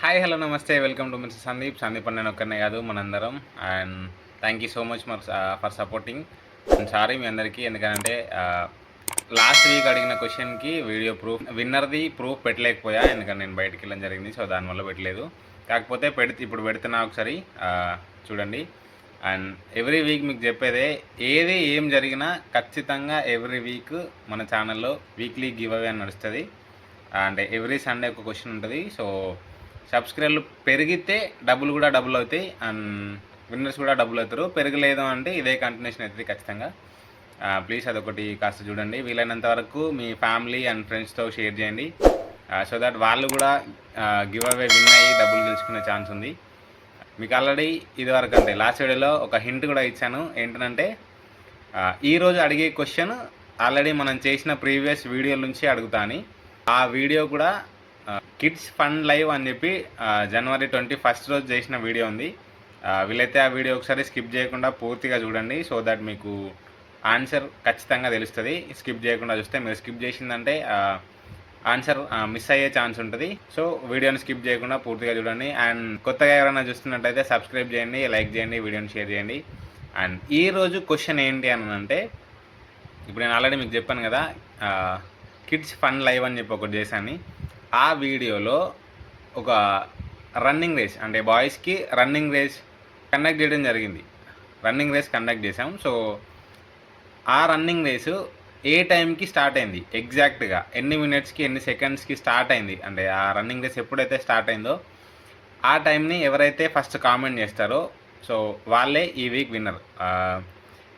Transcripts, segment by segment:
Hi hello నమస్తే welcome to mister Sandeep అని నేను ఒక్కనే కాదు మనందరం. And thank you so much for supporting. And sorry మీ అందరికీ, ఎందుకంటే లాస్ట్ వీక్ అడిగిన క్వశ్చన్కి వీడియో విన్నర్ది ప్రూఫ్ పెట్టలేకపోయా, ఎందుకంటే నేను బయటికి వెళ్ళడం జరిగింది. సో దానివల్ల పెట్టలేదు. కాకపోతే ఇప్పుడు పెడుతున్నా, ఒకసారి చూడండి. అండ్ ఎవ్రీ వీక్ మీకు చెప్పేదే, ఏం జరిగినా ఖచ్చితంగా ఎవ్రీ వీక్ మన ఛానల్లో వీక్లీ గివ్ అవే అని నడుస్తుంది. అంటే ఎవ్రీ సండే ఒక క్వశ్చన్ ఉంటుంది. సో సబ్స్క్రైబర్లు పెరిగితే డబ్బులు కూడా డబుల్ అవుతాయి, అండ్ విన్నర్స్ కూడా డబ్బులు అవుతారు. పెరగలేదు అంటే ఇదే కంటిన్యూషన్ అవుతుంది ఖచ్చితంగా. ప్లీజ్ అదొకటి కాస్త చూడండి. వీలైనంత వరకు మీ ఫ్యామిలీ అండ్ ఫ్రెండ్స్తో షేర్ చేయండి, సో దట్ వాళ్ళు కూడా గివ్ అవే విన్ అయ్యి డబ్బులు గెలుచుకునే ఛాన్స్ ఉంది. మీకు ఆల్రెడీ ఇదివరకు అంటే లాస్ట్ వీడియోలో ఒక హింట్ కూడా ఇచ్చాను. ఏంటంటే ఈరోజు అడిగే క్వశ్చన్ ఆల్రెడీ మనం చేసిన ప్రీవియస్ వీడియో నుంచి అడుగుతాను. ఆ వీడియో కూడా కిడ్స్ ఫన్ లైవ్ అని చెప్పి జనవరి 21 రోజు చేసిన వీడియో ఉంది. వీలైతే ఆ వీడియో ఒకసారి స్కిప్ చేయకుండా పూర్తిగా చూడండి, సో దట్ మీకు ఆన్సర్ ఖచ్చితంగా తెలుస్తుంది. స్కిప్ చేయకుండా చూస్తే, మీరు స్కిప్ చేసిందంటే ఆన్సర్ మిస్ అయ్యే ఛాన్స్ ఉంటుంది. సో వీడియోని స్కిప్ చేయకుండా పూర్తిగా చూడండి. అండ్ కొత్తగా ఎవరైనా చూస్తున్నట్టయితే సబ్స్క్రైబ్ చేయండి, లైక్ చేయండి, వీడియోని షేర్ చేయండి. అండ్ ఈరోజు క్వశ్చన్ ఏంటి అని అంటే, ఇప్పుడు నేను ఆల్రెడీ మీకు చెప్పాను కదా, కిడ్స్ ఫన్ లైవ్ అని చెప్పి ఒకటి చేశాను. ఆ వీడియోలో ఒక రన్నింగ్ రేస్, అంటే బాయ్స్కి రన్నింగ్ రేస్ కండక్ట్ చేయడం జరిగింది. రన్నింగ్ రేస్ కండక్ట్ చేసాం. సో ఆ రన్నింగ్ రేసు ఏ టైంకి స్టార్ట్ అయింది, ఎగ్జాక్ట్గా ఎన్ని మినిట్స్కి ఎన్ని సెకండ్స్కి స్టార్ట్ అయింది, అంటే ఆ రన్నింగ్ రేస్ ఎప్పుడైతే స్టార్ట్ అయిందో ఆ టైంని ఎవరైతే ఫస్ట్ కామెంట్ చేస్తారో సో వాళ్ళే ఈ వీక్ విన్నర్.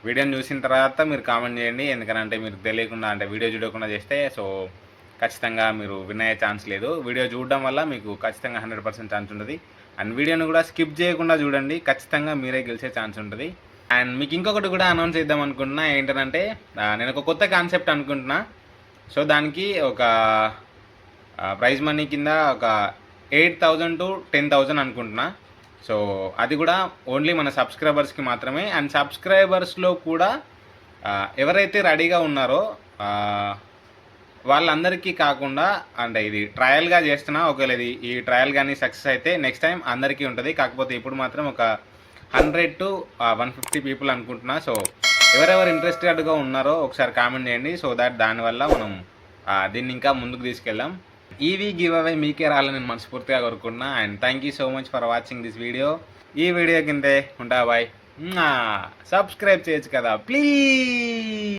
వీడియోని చూసిన తర్వాత మీరు కామెంట్ చేయండి, ఎందుకంటే మీరు తెలియకుండా, అంటే వీడియో చూడకుండా చేస్తే సో ఖచ్చితంగా మీరు విన్ అయ్యే ఛాన్స్ లేదు. వీడియో చూడడం వల్ల మీకు ఖచ్చితంగా 100% ఛాన్స్ ఉంటుంది. అండ్ వీడియోని కూడా స్కిప్ చేయకుండా చూడండి, ఖచ్చితంగా మీరే గెలిచే ఛాన్స్ ఉంటుంది. అండ్ మీకు ఇంకొకటి కూడా అనౌన్స్ చేద్దాం అనుకుంటున్నా. ఏంటంటే నేను ఒక కొత్త కాన్సెప్ట్ అనుకుంటున్నా. సో దానికి ఒక ప్రైజ్ మనీ కింద ఒక 8,000 to 10,000 అనుకుంటున్నా. సో అది కూడా ఓన్లీ మన సబ్స్క్రైబర్స్కి మాత్రమే. అండ్ సబ్స్క్రైబర్స్లో కూడా ఎవరైతే రెడీగా ఉన్నారో వాళ్ళందరికీ కాకుండా, అంటే ఇది ట్రయల్గా చేస్తున్నా, ఒకవేళ ఈ ట్రయల్ కానీ సక్సెస్ అయితే నెక్స్ట్ టైం అందరికీ ఉంటుంది. కాకపోతే ఇప్పుడు మాత్రం ఒక 100 to 150 పీపుల్ అనుకుంటున్నా. సో ఎవరెవరు ఇంట్రెస్టెడ్గా ఉన్నారో ఒకసారి కామెంట్ చేయండి, సో దాట్ దానివల్ల మనం దీన్ని ఇంకా ముందుకు తీసుకెళ్దాం. ఈ వీక్ గివ్ అవే మీకే రాలని నేను మనస్ఫూర్తిగా కోరుకుంటున్నా. And thank you so much for watching this video. ఈ వీడియో కిందే ఉంటా బాయ్. సబ్స్క్రైబ్ చేయొచ్చు కదా ప్లీజ్.